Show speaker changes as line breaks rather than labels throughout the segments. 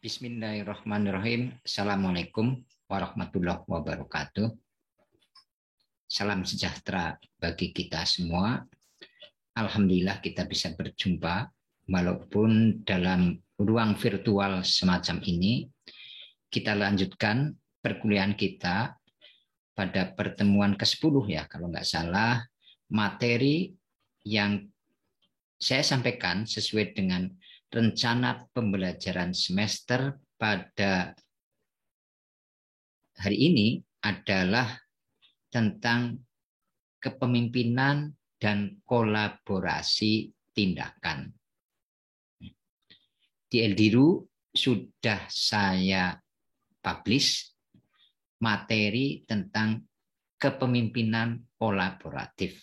Bismillahirrahmanirrahim. Assalamualaikum warahmatullahi wabarakatuh. Salam sejahtera bagi kita semua. Alhamdulillah kita bisa berjumpa walaupun dalam ruang virtual semacam ini. Kita lanjutkan perkuliahan kita pada pertemuan ke-10 ya, kalau nggak salah, materi yang saya sampaikan sesuai dengan rencana pembelajaran semester pada hari ini adalah tentang kepemimpinan dan kolaborasi tindakan. Di Eldiru sudah saya publish materi tentang kepemimpinan kolaboratif.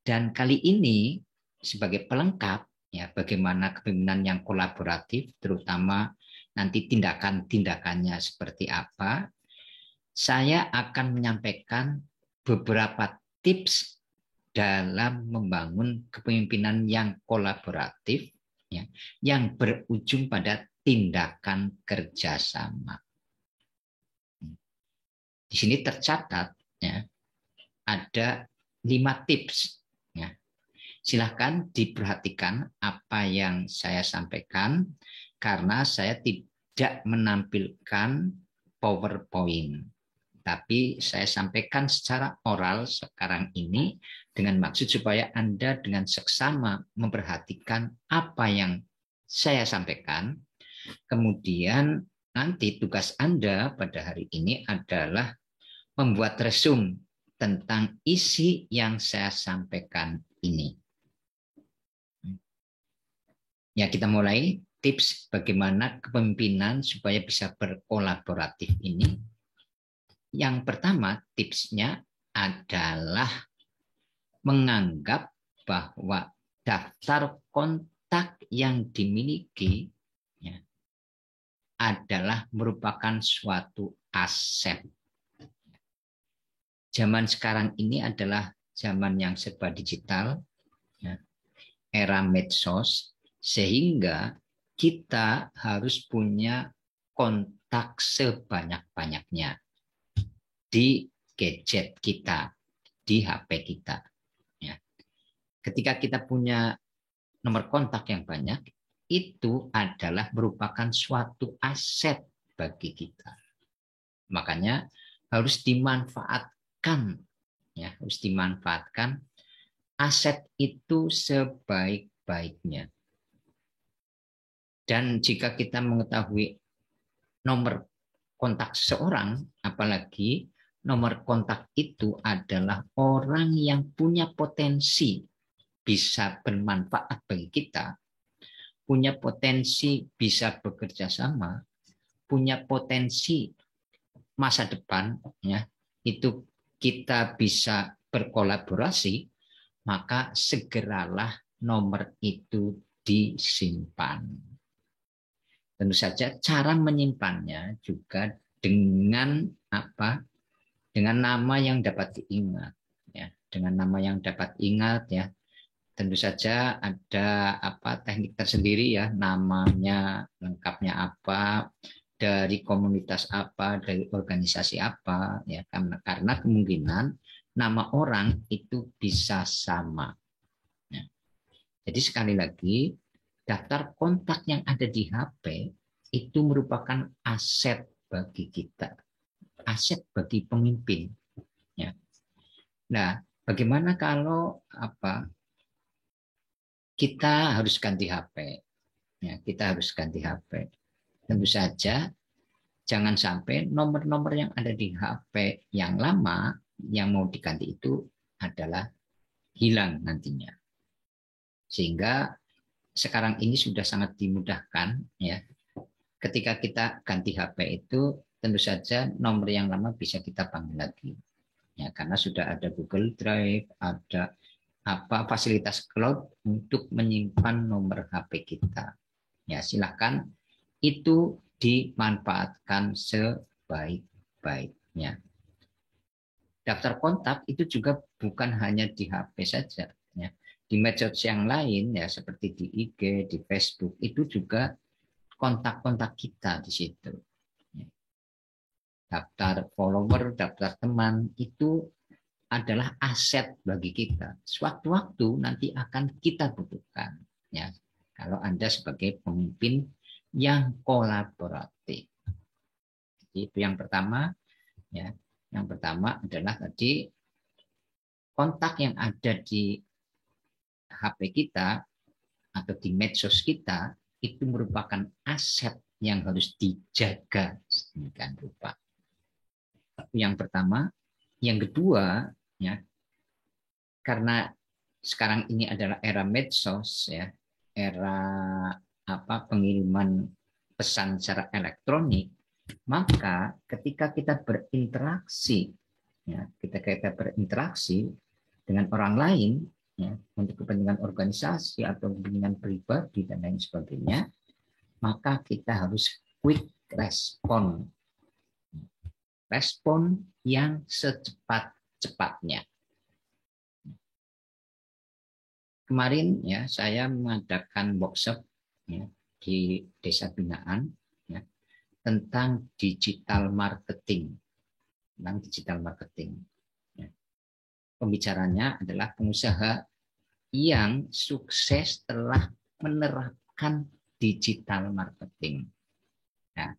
Dan kali ini sebagai pelengkap ya, bagaimana kepemimpinan yang kolaboratif, terutama nanti tindakan-tindakannya seperti apa, saya akan menyampaikan beberapa tips dalam membangun kepemimpinan yang kolaboratif, ya, yang berujung pada tindakan kerjasama. Di sini tercatat ya, ada 5 tips. Ya. Silahkan diperhatikan apa yang saya sampaikan karena saya tidak menampilkan PowerPoint. Tapi saya sampaikan secara oral sekarang ini dengan maksud supaya Anda dengan seksama memperhatikan apa yang saya sampaikan. Kemudian nanti tugas Anda pada hari ini adalah membuat resume tentang isi yang saya sampaikan ini. Ya, kita mulai tips bagaimana kepemimpinan supaya bisa berkolaboratif ini. Yang pertama tipsnya adalah menganggap bahwa daftar kontak yang dimiliki ya, adalah merupakan suatu aset. Zaman sekarang ini adalah zaman yang serba digital, ya, era medsos, sehingga kita harus punya kontak sebanyak-banyaknya di gadget kita, di HP kita. Ya. Ketika kita punya nomor kontak yang banyak, itu adalah merupakan suatu aset bagi kita. Makanya harus dimanfaatkan, ya, harus dimanfaatkan aset itu sebaik-baiknya. Dan jika kita mengetahui nomor kontak seseorang, apalagi nomor kontak itu adalah orang yang punya potensi bisa bermanfaat bagi kita, punya potensi bisa bekerja sama, punya potensi masa depan, ya, itu kita bisa berkolaborasi, maka segeralah nomor itu disimpan. Tentu saja cara menyimpannya juga dengan apa? Dengan nama yang dapat diingat, ya. Dengan nama yang dapat ingat, ya. Tentu saja ada apa teknik tersendiri ya, namanya lengkapnya apa, dari komunitas apa, dari organisasi apa, ya. Karena kemungkinan nama orang itu bisa sama. Ya. Jadi sekali lagi, daftar kontak yang ada di HP itu merupakan aset bagi kita, aset bagi pemimpin. Ya. Nah, bagaimana kalau apa? Kita harus ganti HP. Ya, kita harus ganti HP. Tentu saja, jangan sampai nomor-nomor yang ada di HP yang lama yang mau diganti itu adalah hilang nantinya. Sehingga sekarang ini sudah sangat dimudahkan ya. Ketika kita ganti HP itu tentu saja nomor yang lama bisa kita panggil lagi. Ya, karena sudah ada Google Drive, ada apa fasilitas cloud untuk menyimpan nomor HP kita. Ya, silakan itu dimanfaatkan sebaik-baiknya. Daftar kontak itu juga bukan hanya di HP saja ya. Di medsos yang lain ya seperti di IG, di Facebook itu juga kontak-kontak kita di situ. Daftar follower, daftar teman itu adalah aset bagi kita. Sewaktu-waktu nanti akan kita butuhkan. Ya, kalau Anda sebagai pemimpin yang kolaboratif. Jadi itu yang pertama. Ya, yang pertama adalah tadi kontak yang ada di HP kita atau di medsos kita itu merupakan aset yang harus dijaga sedemikian rupa. Yang pertama, yang kedua, ya, karena sekarang ini adalah era medsos, ya, era pengiriman pesan secara elektronik, maka ketika kita berinteraksi, ya, kita berinteraksi dengan orang lain, ya, untuk kepentingan organisasi atau kepentingan pribadi dan lain sebagainya, maka kita harus quick respon, respon yang secepat-cepatnya. Kemarin ya saya mengadakan workshop ya, di Desa Binaan ya, tentang digital marketing, Ya. Pembicaranya adalah pengusaha yang sukses telah menerapkan digital marketing. Nah,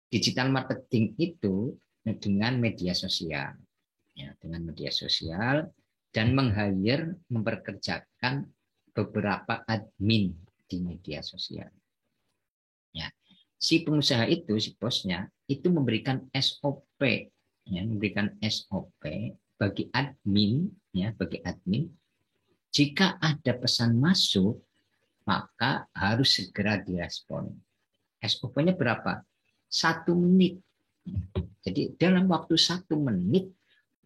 digital marketing itu dengan media sosial, ya, dengan media sosial dan memperkerjakan beberapa admin di media sosial. Ya, si pengusaha itu, si bosnya itu memberikan SOP, ya, memberikan SOP bagi admin, ya, bagi admin. Jika ada pesan masuk, maka harus segera direspon. SOP-nya berapa? 1 menit. Jadi dalam waktu 1 menit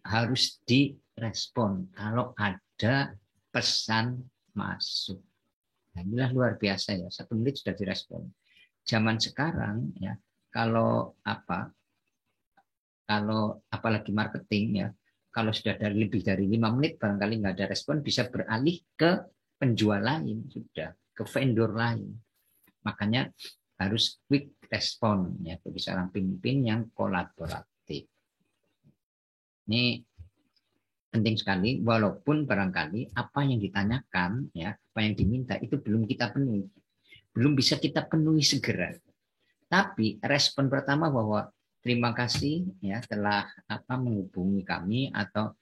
harus direspon kalau ada pesan masuk. Nah, inilah luar biasa ya, 1 menit sudah direspon. Zaman sekarang ya, kalau apalagi marketing ya, kalau sudah lebih dari 5 menit barangkali nggak ada respon, bisa beralih ke penjual lain, sudah ke vendor lain. Makanya harus quick respon ya bagi seorang pemimpin yang kolaboratif. Ini penting sekali, walaupun barangkali apa yang ditanyakan, ya, apa yang diminta itu belum kita penuhi, belum bisa kita penuhi segera. Tapi respon pertama bahwa terima kasih ya telah menghubungi kami atau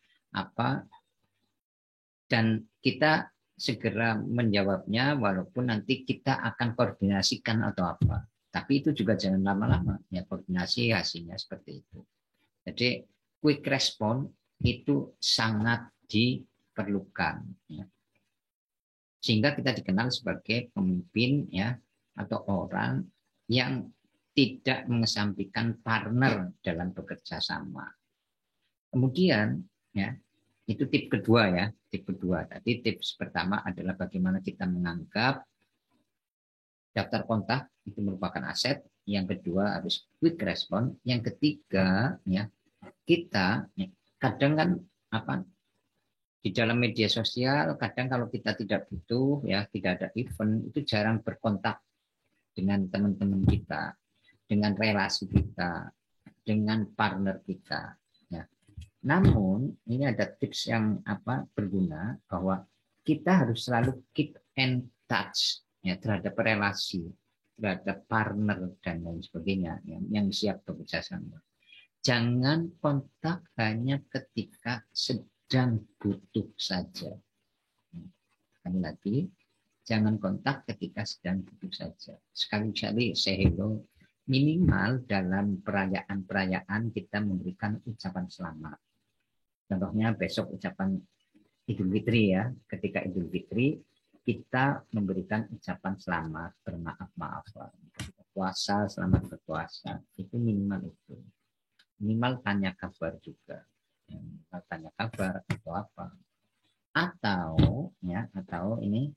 dan kita segera menjawabnya, walaupun nanti kita akan koordinasikan atau apa. Tapi itu juga jangan lama-lama ya, koordinasi hasilnya seperti itu. Jadi quick respon itu sangat diperlukan ya. Sehingga kita dikenal sebagai pemimpin ya, atau orang yang tidak mengesampingkan partner dalam bekerja sama. Kemudian ya, itu tip kedua ya, tip kedua. Tadi tips pertama adalah bagaimana kita menganggap daftar kontak itu merupakan aset. Yang kedua harus quick respon. Yang ketiga ya, kita kadang kan di dalam media sosial, kadang kalau kita tidak butuh ya, tidak ada event, itu jarang berkontak dengan teman-teman kita, dengan relasi kita, dengan partner kita ya. Namun ini ada tips yang berguna, bahwa kita harus selalu keep in touch ya, terhadap relasi, terhadap partner dan lain sebagainya yang siap bekerja sama. Jangan kontak hanya ketika sedang butuh saja. Sekali lagi, jangan kontak ketika sedang butuh saja. Sekali-kali say hello, minimal dalam perayaan-perayaan kita memberikan ucapan selamat. Contohnya besok ucapan Idul Fitri ya, ketika Idul Fitri kita memberikan ucapan selamat, bermaaf-maafan. Puasa, selamat berpuasa, itu minimal itu. Minimal tanya kabar juga, tanya kabar atau apa, atau ini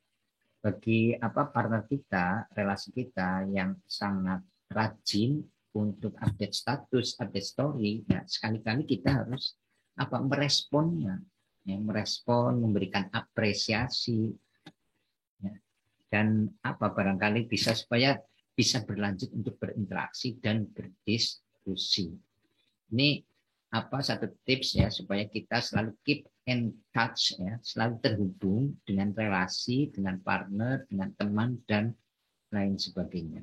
bagi partner kita, relasi kita yang sangat rajin untuk update status, update story, ya sekali-kali kita harus meresponnya, ya, merespon, memberikan apresiasi, ya, dan barangkali bisa supaya bisa berlanjut untuk berinteraksi dan berdiskusi. Ini satu tips ya supaya kita selalu keep in touch ya, selalu terhubung dengan relasi, dengan partner, dengan teman dan lain sebagainya.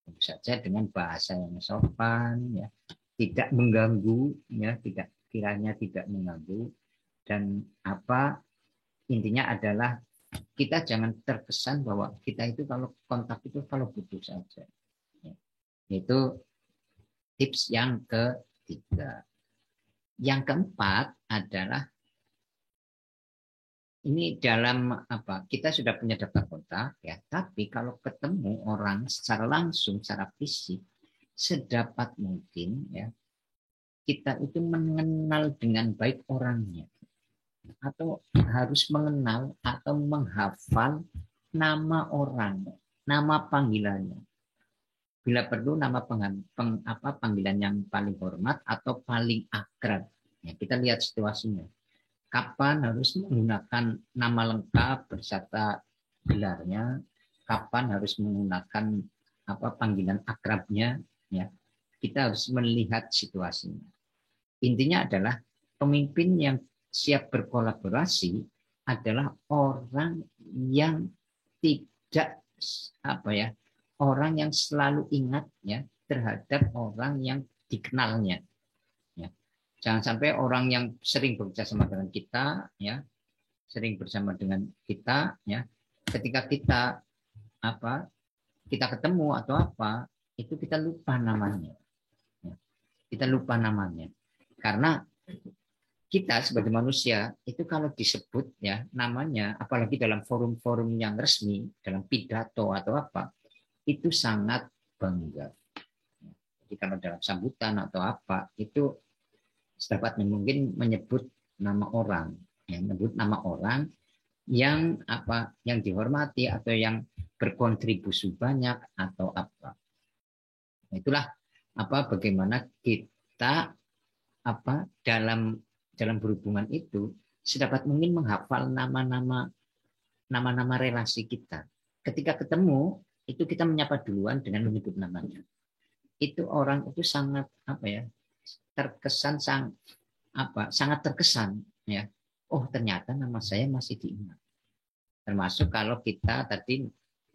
Tentu saja dengan bahasa yang sopan ya, tidak mengganggu ya, kiranya tidak mengganggu, dan intinya adalah kita jangan terkesan bahwa kita itu kalau kontak itu kalau butuh saja. Itu tips yang ketiga. Yang keempat adalah ini dalam kita sudah punya daftar kontak ya, tapi kalau ketemu orang secara langsung, secara fisik, sedapat mungkin ya kita itu mengenal dengan baik orangnya, atau harus mengenal atau menghafal nama orang, nama panggilannya. Bila perlu nama panggilan yang paling hormat atau paling akrab. Ya, kita lihat situasinya. Kapan harus menggunakan nama lengkap beserta gelarnya, kapan harus menggunakan panggilan akrabnya, ya. Kita harus melihat situasinya. Intinya adalah pemimpin yang siap berkolaborasi adalah orang yang tidak orang yang selalu ingat ya terhadap orang yang dikenalnya. Ya. Jangan sampai orang yang sering bekerja sama dengan kita, ya, sering bersama dengan kita, ya, ketika kita kita ketemu atau itu kita lupa namanya. Ya. Kita lupa namanya, karena kita sebagai manusia itu kalau disebut ya namanya, apalagi dalam forum-forum yang resmi, dalam pidato atau itu sangat bangga. Jadi kalau dalam sambutan atau itu sedapat mungkin menyebut nama orang, menyebut nama orang yang yang dihormati atau yang berkontribusi banyak atau Itulah bagaimana kita dalam berhubungan itu sedapat mungkin menghafal nama-nama relasi kita. Ketika ketemu itu kita menyapa duluan dengan menyebut namanya. Itu orang itu sangat terkesan sangat terkesan ya. Oh, ternyata nama saya masih diingat. Termasuk kalau kita tadi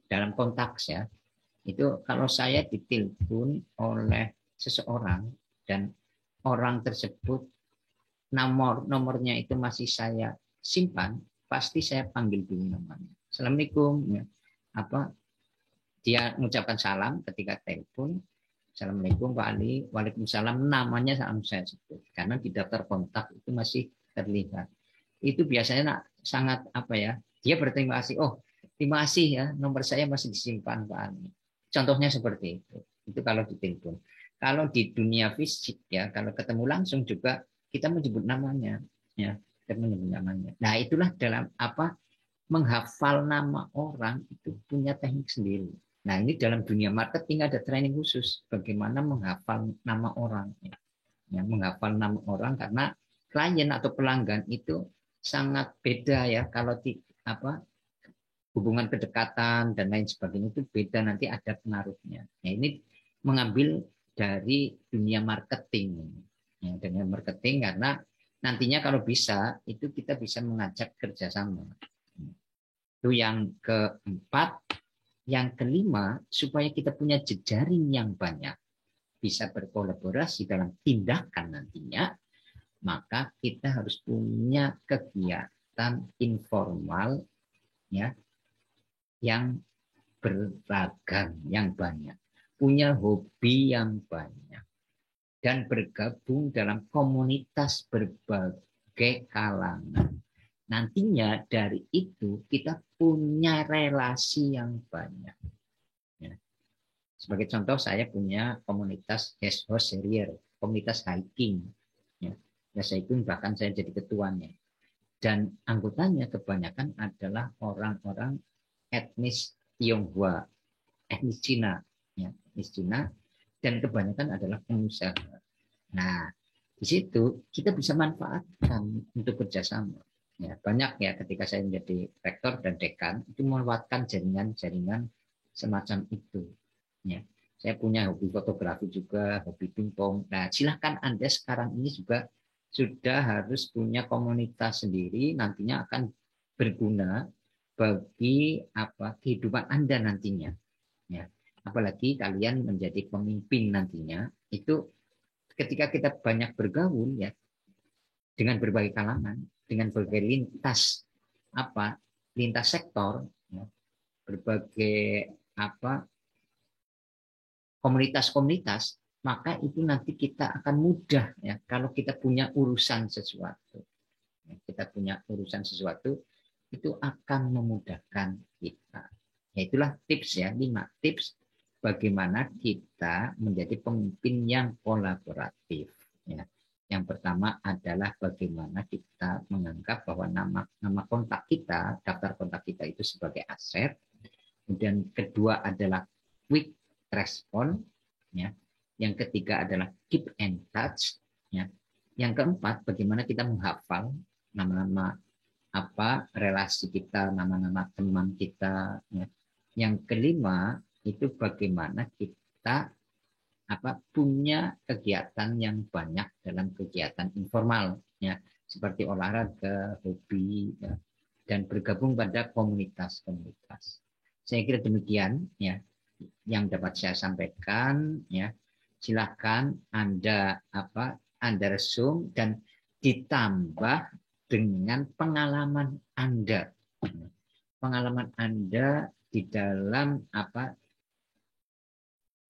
dalam kontaks ya. Itu kalau saya ditelepon oleh seseorang dan orang tersebut nomornya itu masih saya simpan, pasti saya panggil dulu namanya. Assalamualaikum ya. Dia mengucapkan salam ketika telepon. Assalamualaikum Pak Ali, waalaikumsalam, namanya saya sebut karena di daftar kontak itu masih terlihat. Itu biasanya sangat dia berterima kasih. Oh, terima kasih ya, nomor saya masih disimpan Pak Ali. Contohnya seperti itu. Itu kalau di telepon. Kalau di dunia fisik ya, kalau ketemu langsung juga kita menyebut namanya, ya, kita menyebut namanya. Nah, itulah dalam menghafal nama orang itu punya teknik sendiri. Nah, ini dalam dunia marketing ada training khusus bagaimana menghafal nama orang. Ya, menghafal nama orang karena klien atau pelanggan itu sangat beda ya kalau di hubungan kedekatan dan lain sebagainya itu beda, nanti ada pengaruhnya. Nah, ini mengambil dari dunia marketing. Ya, dunia marketing karena nantinya kalau bisa itu kita bisa mengajak kerjasama. Itu yang keempat. Yang kelima, supaya kita punya jejaring yang banyak, bisa berkolaborasi dalam tindakan nantinya, maka kita harus punya kegiatan informal ya yang beragam, yang banyak, punya hobi yang banyak, dan bergabung dalam komunitas berbagai kalangan. Nantinya dari itu kita punya relasi yang banyak. Ya. Sebagai contoh, saya punya komunitas Guest House Harrier, komunitas hiking. Ya, hiking bahkan saya jadi ketuanya. Dan anggotanya kebanyakan adalah orang-orang etnis Tionghoa, etnis Cina, ya, etnis Cina, dan kebanyakan adalah pengusaha. Nah, di situ kita bisa manfaatkan untuk kerjasama. Ya, banyak ya ketika saya menjadi rektor dan dekan itu memanfaatkan jaringan-jaringan semacam itu. Ya. Saya punya hobi fotografi juga, hobi pingpong. Nah, silahkan Anda sekarang ini juga sudah harus punya komunitas sendiri, nantinya akan berguna bagi kehidupan Anda nantinya. Ya. Apalagi kalian menjadi pemimpin nantinya, itu ketika kita banyak bergaul ya dengan berbagai kalangan, dengan berbagai lintas sektor, ya, berbagai komunitas-komunitas, maka itu nanti kita akan mudah ya kalau kita punya urusan sesuatu. Ya, kita punya urusan sesuatu itu akan memudahkan kita. Ya, itulah tips ya, 5 tips bagaimana kita menjadi pemimpin yang kolaboratif. Ya. Yang pertama adalah bagaimana kita menganggap bahwa nama kontak kita, daftar kontak kita itu sebagai aset. Kemudian kedua adalah quick respon, ya. Yang ketiga adalah keep in touch, ya. Yang keempat, bagaimana kita menghafal nama-nama relasi kita, nama-nama teman kita, ya. Yang kelima itu bagaimana kita punya kegiatan yang banyak dalam kegiatan informal, ya, seperti olahraga, hobi, ya, dan bergabung pada komunitas-komunitas. Saya kira demikian ya yang dapat saya sampaikan ya. Silakan Anda resume dan ditambah dengan pengalaman Anda. Pengalaman Anda di dalam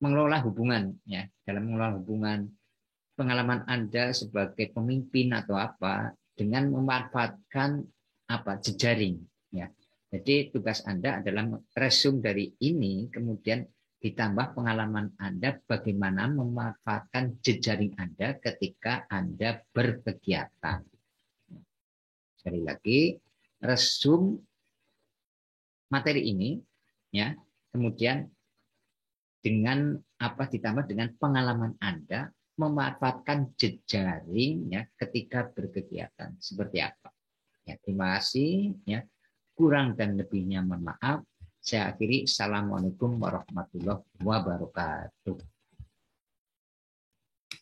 mengelola hubungan ya, dalam mengelola hubungan, pengalaman Anda sebagai pemimpin atau dengan memanfaatkan jejaring ya. Jadi tugas Anda adalah resume dari ini, kemudian ditambah pengalaman Anda bagaimana memanfaatkan jejaring Anda ketika Anda berkegiatan. Sekali lagi, resume materi ini ya, kemudian dengan ditambah dengan pengalaman Anda memanfaatkan jejaring ya ketika berkegiatan seperti apa. Ya, terima kasih ya. Kurang dan lebihnya mohon maaf. Saya akhiri. Assalamualaikum warahmatullahi wabarakatuh.